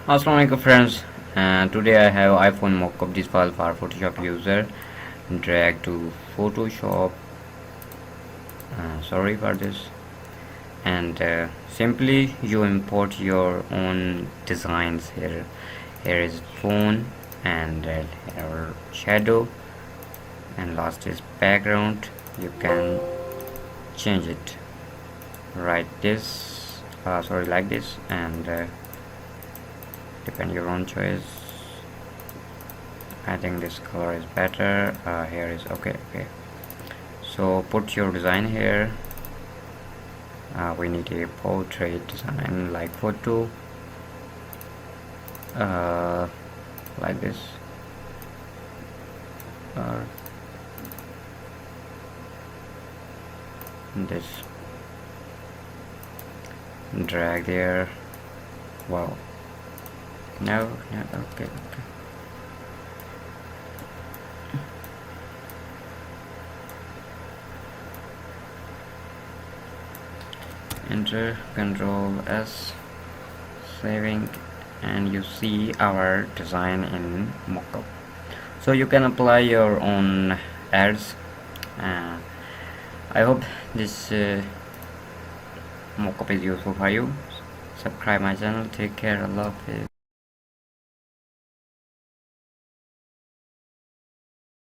Assalamualaikum friends, and today I have iPhone mockup this file for Photoshop user. Drag to Photoshop, sorry for this, and simply you import your own designs here. Here is phone, and here shadow, and last is background. You can change it like this, and depend your own choice. I think this color is better. Here is okay. So put your design here. We need a portrait design like photo, like this, or this. Drag there. Wow. No, okay. Enter Control S, saving, and you see our design in Mockup. So you can apply your own ads. I hope this Mockup is useful for you. Subscribe my channel. Take care. Allah Hafiz.